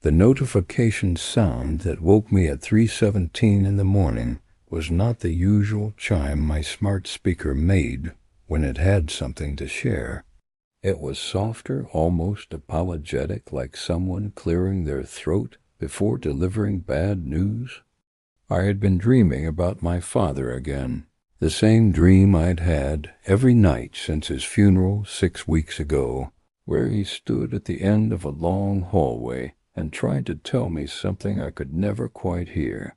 The notification sound that woke me at 3:17 in the morning was not the usual chime my smart speaker made when it had something to share. It was softer, almost apologetic, like someone clearing their throat before delivering bad news. I had been dreaming about my father again, the same dream I'd had every night since his funeral 6 weeks ago, where he stood at the end of a long hallway and tried to tell me something I could never quite hear.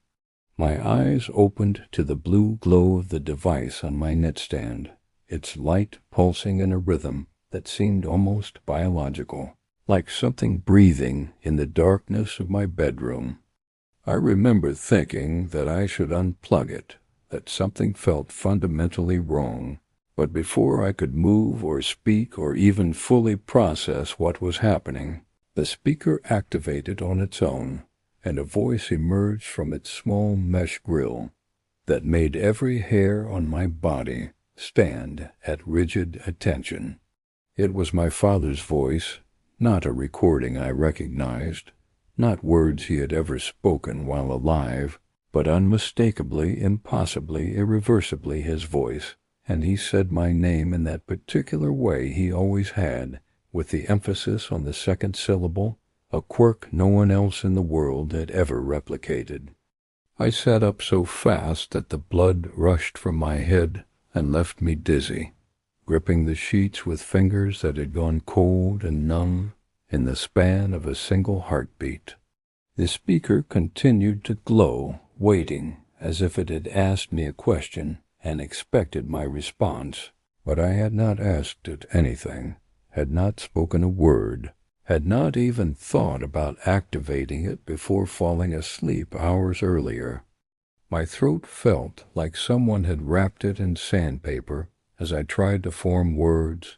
My eyes opened to the blue glow of the device on my nightstand, its light pulsing in a rhythm that seemed almost biological, like something breathing in the darkness of my bedroom. I remember thinking that I should unplug it, that something felt fundamentally wrong, but before I could move or speak or even fully process what was happening, the speaker activated on its own, and a voice emerged from its small mesh grill that made every hair on my body stand at rigid attention. It was my father's voice, not a recording I recognized, not words he had ever spoken while alive, but unmistakably, impossibly, irreversibly his voice, and he said my name in that particular way he always had, with the emphasis on the second syllable, a quirk no one else in the world had ever replicated. I sat up so fast that the blood rushed from my head and left me dizzy, gripping the sheets with fingers that had gone cold and numb in the span of a single heartbeat. The speaker continued to glow, waiting, as if it had asked me a question and expected my response, but I had not asked it anything, had not spoken a word, had not even thought about activating it before falling asleep hours earlier. My throat felt like someone had wrapped it in sandpaper as I tried to form words,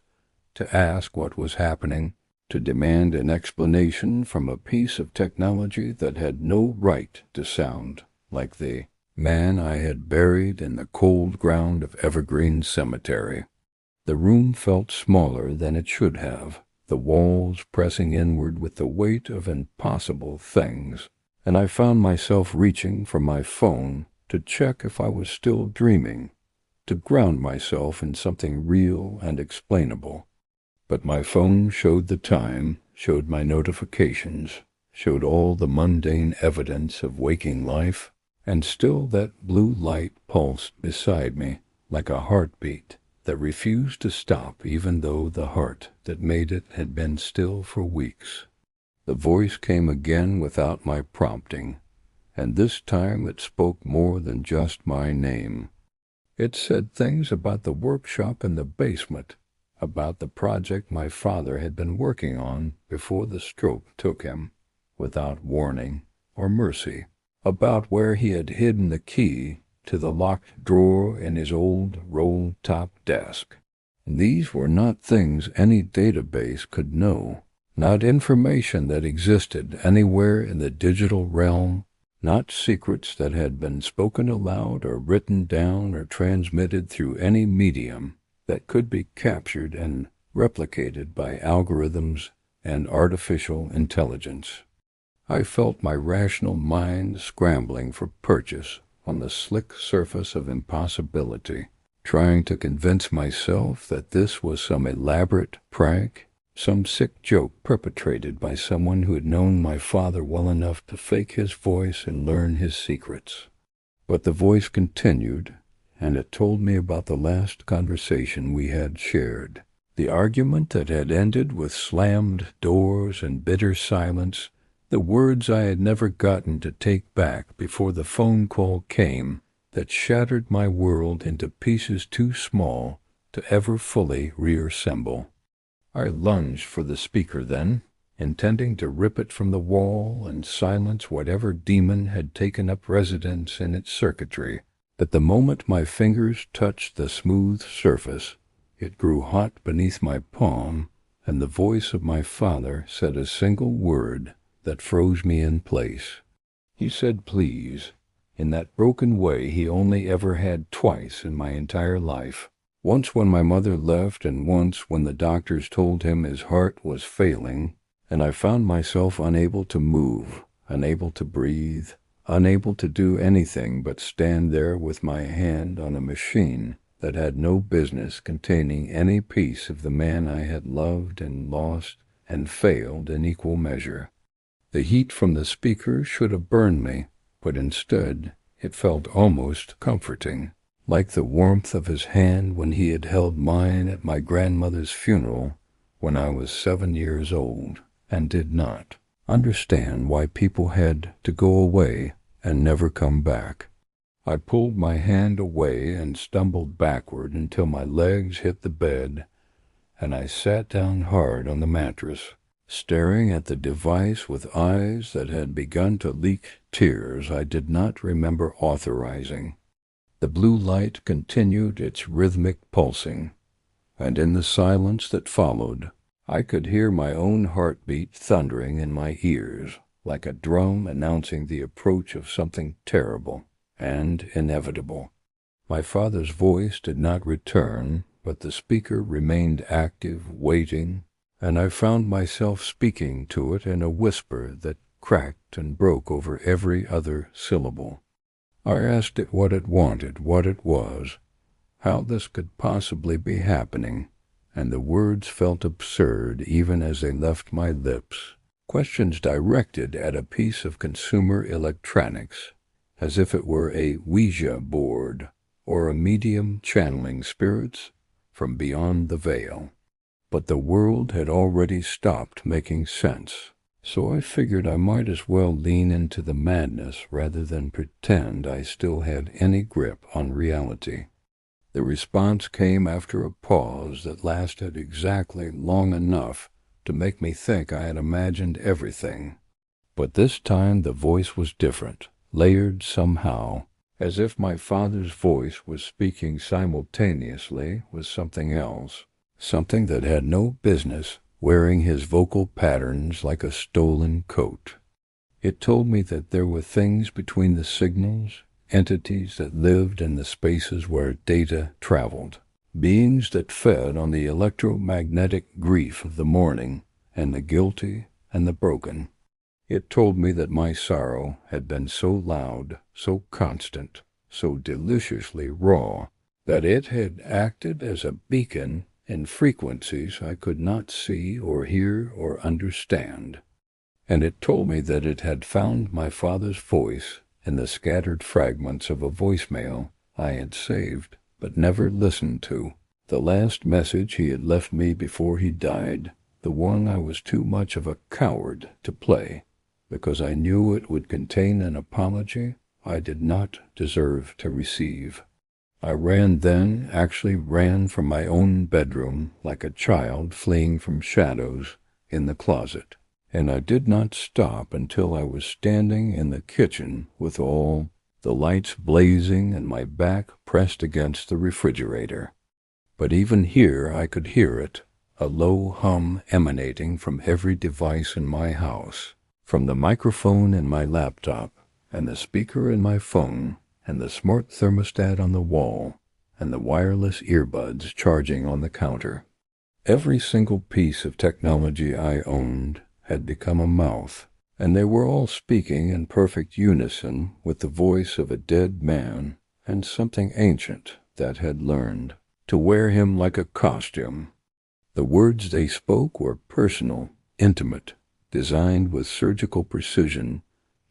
to ask what was happening, to demand an explanation from a piece of technology that had no right to sound like the man I had buried in the cold ground of Evergreen Cemetery. The room felt smaller than it should have, the walls pressing inward with the weight of impossible things, and I found myself reaching for my phone to check if I was still dreaming, to ground myself in something real and explainable. But my phone showed the time, showed my notifications, showed all the mundane evidence of waking life, and still that blue light pulsed beside me like a heartbeat that refused to stop even though the heart that made it had been still for weeks. The voice came again without my prompting, and this time it spoke more than just my name. It said things about the workshop in the basement, about the project my father had been working on before the stroke took him, without warning or mercy, about where he had hidden the key to the locked drawer in his old roll-top desk. These were not things any database could know, not information that existed anywhere in the digital realm, not secrets that had been spoken aloud or written down or transmitted through any medium that could be captured and replicated by algorithms and artificial intelligence. I felt my rational mind scrambling for purchase on the slick surface of impossibility, trying to convince myself that this was some elaborate prank, some sick joke perpetrated by someone who had known my father well enough to fake his voice and learn his secrets. But the voice continued, and it told me about the last conversation we had shared, the argument that had ended with slammed doors and bitter silence, the words I had never gotten to take back before the phone call came that shattered my world into pieces too small to ever fully reassemble. I lunged for the speaker then, intending to rip it from the wall and silence whatever demon had taken up residence in its circuitry. But the moment my fingers touched the smooth surface, it grew hot beneath my palm, and the voice of my father said a single word that froze me in place. He said please, in that broken way he only ever had twice in my entire life, once when my mother left and once when the doctors told him his heart was failing, and I found myself unable to move, unable to breathe, unable to do anything but stand there with my hand on a machine that had no business containing any piece of the man I had loved and lost and failed in equal measure. The heat from the speaker should have burned me, but instead it felt almost comforting, like the warmth of his hand when he had held mine at my grandmother's funeral when I was 7 years old and did not understand why people had to go away and never come back. I pulled my hand away and stumbled backward until my legs hit the bed, and I sat down hard on the mattress, staring at the device with eyes that had begun to leak tears I did not remember authorizing. The blue light continued its rhythmic pulsing, and in the silence that followed, I could hear my own heartbeat thundering in my ears, like a drum announcing the approach of something terrible and inevitable. My father's voice did not return, but the speaker remained active, waiting, and I found myself speaking to it in a whisper that cracked and broke over every other syllable. I asked it what it wanted, what it was, how this could possibly be happening, and the words felt absurd even as they left my lips, questions directed at a piece of consumer electronics, as if it were a Ouija board or a medium channeling spirits from beyond the veil. But the world had already stopped making sense, so I figured I might as well lean into the madness rather than pretend I still had any grip on reality. The response came after a pause that lasted exactly long enough to make me think I had imagined everything. But this time the voice was different, layered somehow, as if my father's voice was speaking simultaneously with something else, something that had no business wearing his vocal patterns like a stolen coat. It told me that there were things between the signals, entities that lived in the spaces where data traveled, beings that fed on the electromagnetic grief of the mourning and the guilty and the broken. It told me that my sorrow had been so loud, so constant, so deliciously raw, that it had acted as a beacon in frequencies I could not see or hear or understand. And it told me that it had found my father's voice in the scattered fragments of a voicemail I had saved but never listened to, the last message he had left me before he died, the one I was too much of a coward to play, because I knew it would contain an apology I did not deserve to receive. I actually ran from my own bedroom like a child fleeing from shadows in the closet, and I did not stop until I was standing in the kitchen with all the lights blazing and my back pressed against the refrigerator. But even here I could hear it, a low hum emanating from every device in my house, from the microphone in my laptop, and the speaker in my phone, and the smart thermostat on the wall, and the wireless earbuds charging on the counter. Every single piece of technology I owned had become a mouth, and they were all speaking in perfect unison with the voice of a dead man and something ancient that had learned to wear him like a costume. The words they spoke were personal, intimate, designed with surgical precision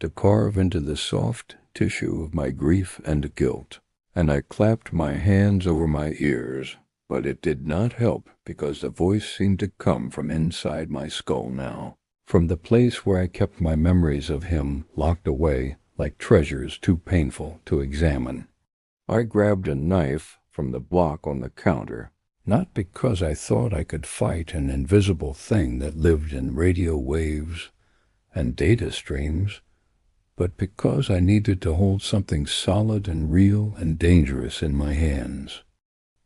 to carve into the soft tissue of my grief and guilt, and I clapped my hands over my ears, but it did not help because the voice seemed to come from inside my skull now, from the place where I kept my memories of him locked away like treasures too painful to examine. I grabbed a knife from the block on the counter, not because I thought I could fight an invisible thing that lived in radio waves and data streams, but because I needed to hold something solid and real and dangerous in my hands.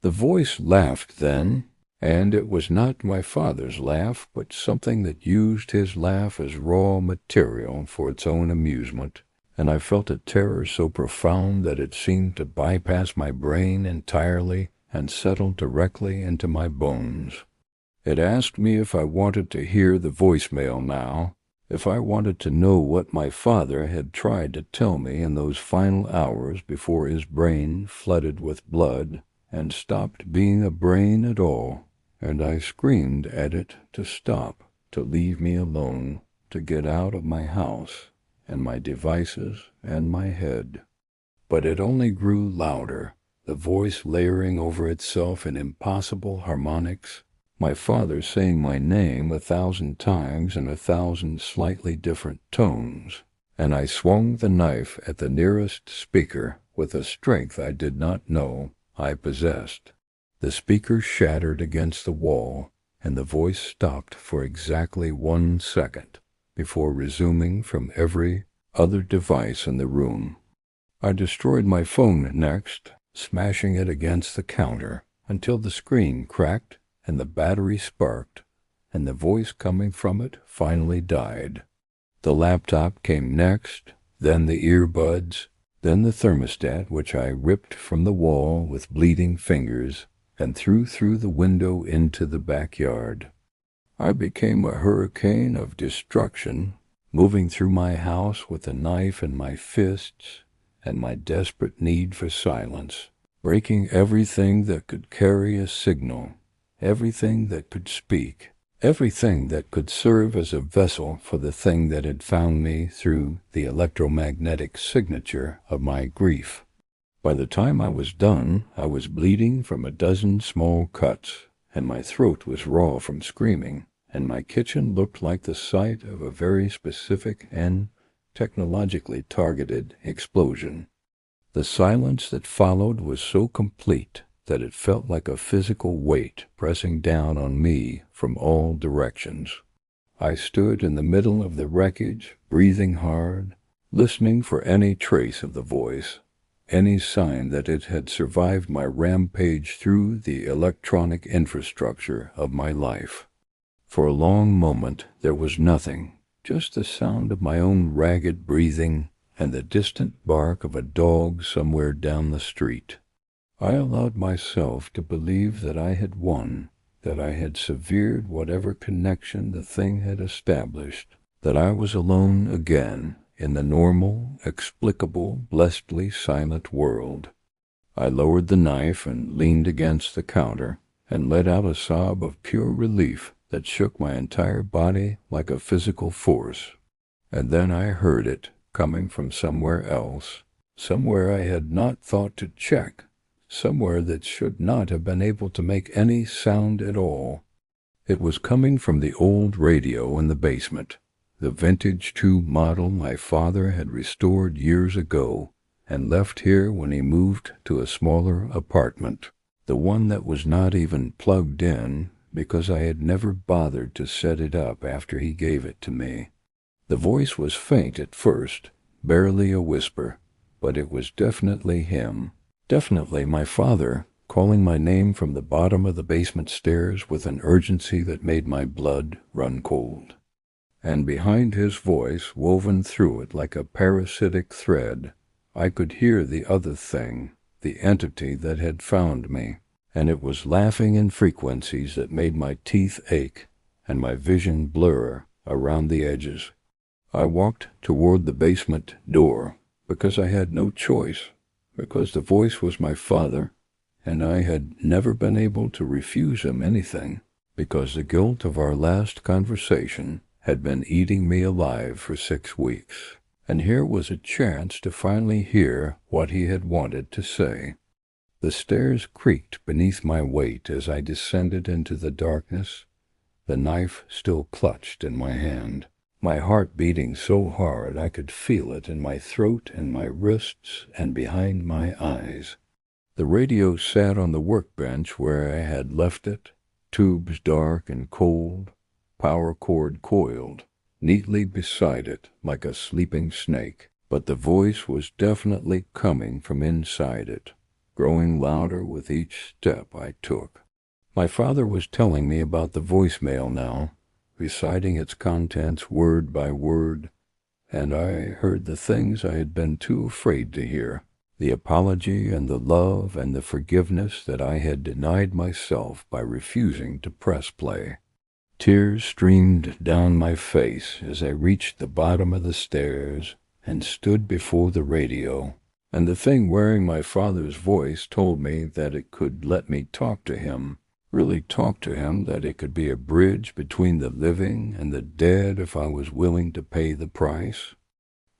The voice laughed then, and it was not my father's laugh, but something that used his laugh as raw material for its own amusement, and I felt a terror so profound that it seemed to bypass my brain entirely and settle directly into my bones. It asked me if I wanted to hear the voicemail now, if I wanted to know what my father had tried to tell me in those final hours before his brain flooded with blood and stopped being a brain at all, and I screamed at it to stop, to leave me alone, to get out of my house and my devices and my head. But it only grew louder, the voice layering over itself in impossible harmonics, my father saying my name 1,000 times in 1,000 slightly different tones, and I swung the knife at the nearest speaker with a strength I did not know I possessed. The speaker shattered against the wall, and the voice stopped for exactly 1 second before resuming from every other device in the room. I destroyed my phone next, smashing it against the counter until the screen cracked and the battery sparked, and the voice coming from it finally died. The laptop came next, then the earbuds, then the thermostat, which I ripped from the wall with bleeding fingers and threw through the window into the backyard. I became a hurricane of destruction, moving through my house with a knife in my fists and my desperate need for silence, breaking everything that could carry a signal, everything that could speak, everything that could serve as a vessel for the thing that had found me through the electromagnetic signature of my grief. By the time I was done, I was bleeding from a dozen small cuts, and my throat was raw from screaming, and my kitchen looked like the site of a very specific and technologically targeted explosion. The silence that followed was so complete that it felt like a physical weight pressing down on me from all directions. I stood in the middle of the wreckage, breathing hard, listening for any trace of the voice, any sign that it had survived my rampage through the electronic infrastructure of my life. For a long moment there was nothing, just the sound of my own ragged breathing and the distant bark of a dog somewhere down the street. I allowed myself to believe that I had won, that I had severed whatever connection the thing had established, that I was alone again in the normal, explicable, blessedly silent world. I lowered the knife and leaned against the counter and let out a sob of pure relief that shook my entire body like a physical force. And then I heard it coming from somewhere else, somewhere I had not thought to check, somewhere that should not have been able to make any sound at all. It was coming from the old radio in the basement, the vintage tube model my father had restored years ago and left here when he moved to a smaller apartment, the one that was not even plugged in because I had never bothered to set it up after he gave it to me. The voice was faint at first, barely a whisper, but it was definitely him. Definitely my father, calling my name from the bottom of the basement stairs with an urgency that made my blood run cold. And behind his voice, woven through it like a parasitic thread, I could hear the other thing, the entity that had found me, and it was laughing in frequencies that made my teeth ache and my vision blur around the edges. I walked toward the basement door because I had no choice, because the voice was my father, and I had never been able to refuse him anything, because the guilt of our last conversation had been eating me alive for 6 weeks, and here was a chance to finally hear what he had wanted to say. The stairs creaked beneath my weight as I descended into the darkness, the knife still clutched in my hand. My heart beating so hard I could feel it in my throat and my wrists and behind my eyes. The radio sat on the workbench where I had left it, tubes dark and cold, power cord coiled, neatly beside it like a sleeping snake, but the voice was definitely coming from inside it, growing louder with each step I took. My father was telling me about the voicemail now, reciting its contents word by word, and I heard the things I had been too afraid to hear, the apology and the love and the forgiveness that I had denied myself by refusing to press play. Tears streamed down my face as I reached the bottom of the stairs and stood before the radio, and the thing wearing my father's voice told me that it could let me talk to him, really talk to him, that it could be a bridge between the living and the dead if I was willing to pay the price.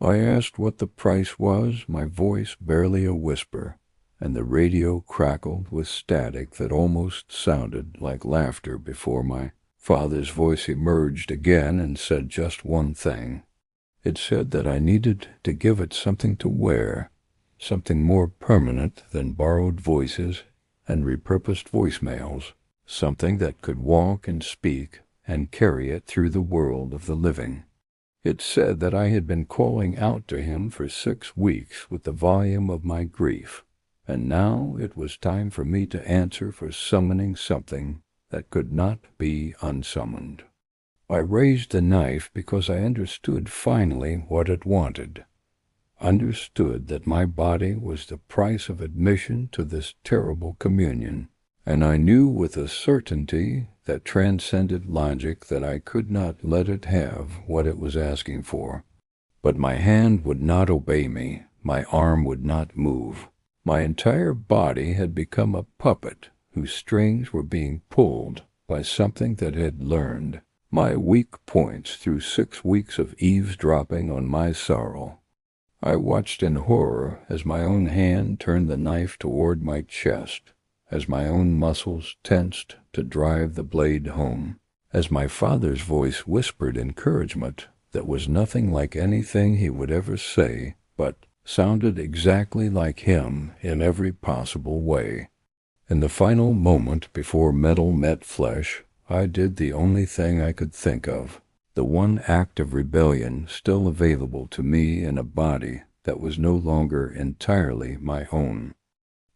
I asked what the price was, my voice barely a whisper, and the radio crackled with static that almost sounded like laughter before my father's voice emerged again and said just one thing. It said that I needed to give it something to wear, something more permanent than borrowed voices and repurposed voicemails, something that could walk and speak and carry it through the world of the living. It said that I had been calling out to him for 6 weeks with the volume of my grief, and now it was time for me to answer for summoning something that could not be unsummoned. I raised the knife because I understood finally what it wanted. Understood that my body was the price of admission to this terrible communion, and I knew with a certainty that transcended logic that I could not let it have what it was asking for. But my hand would not obey me, my arm would not move. My entire body had become a puppet whose strings were being pulled by something that had learned my weak points through 6 weeks of eavesdropping on my sorrow. I watched in horror as my own hand turned the knife toward my chest, as my own muscles tensed to drive the blade home, as my father's voice whispered encouragement that was nothing like anything he would ever say, but sounded exactly like him in every possible way. In the final moment before metal met flesh, I did the only thing I could think of, the one act of rebellion still available to me in a body that was no longer entirely my own.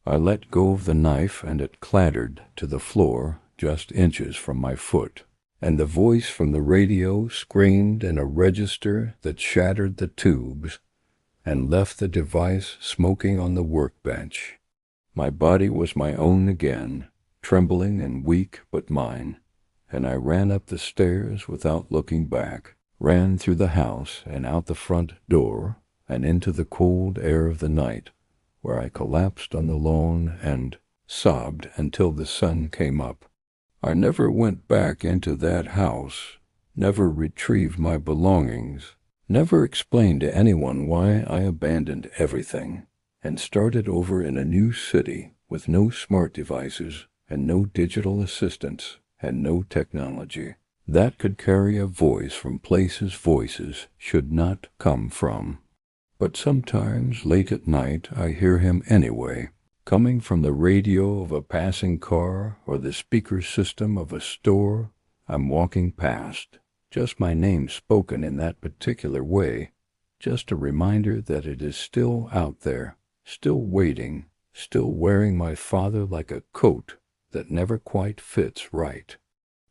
I let go of the knife and it clattered to the floor just inches from my foot, and the voice from the radio screamed in a register that shattered the tubes and left the device smoking on the workbench. My body was my own again, trembling and weak but mine, and I ran up the stairs without looking back, ran through the house and out the front door and into the cold air of the night, where I collapsed on the lawn and sobbed until the sun came up. I never went back into that house, never retrieved my belongings, never explained to anyone why I abandoned everything and started over in a new city with no smart devices and no digital assistants and no technology that could carry a voice from places voices should not come from. But sometimes late at night I hear him anyway, coming from the radio of a passing car or the speaker system of a store I'm walking past, just my name spoken in that particular way, just a reminder that it is still out there, still waiting, still wearing my father like a coat that never quite fits right.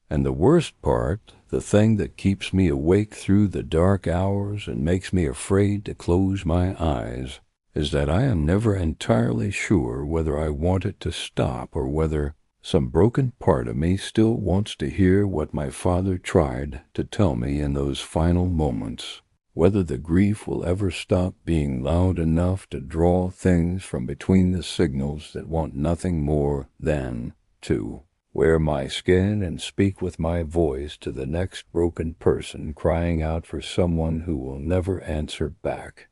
And the worst part, the thing that keeps me awake through the dark hours and makes me afraid to close my eyes, is that I am never entirely sure whether I want it to stop or whether some broken part of me still wants to hear what my father tried to tell me in those final moments, whether the grief will ever stop being loud enough to draw things from between the signals that want nothing more than to wear my skin and speak with my voice to the next broken person crying out for someone who will never answer back.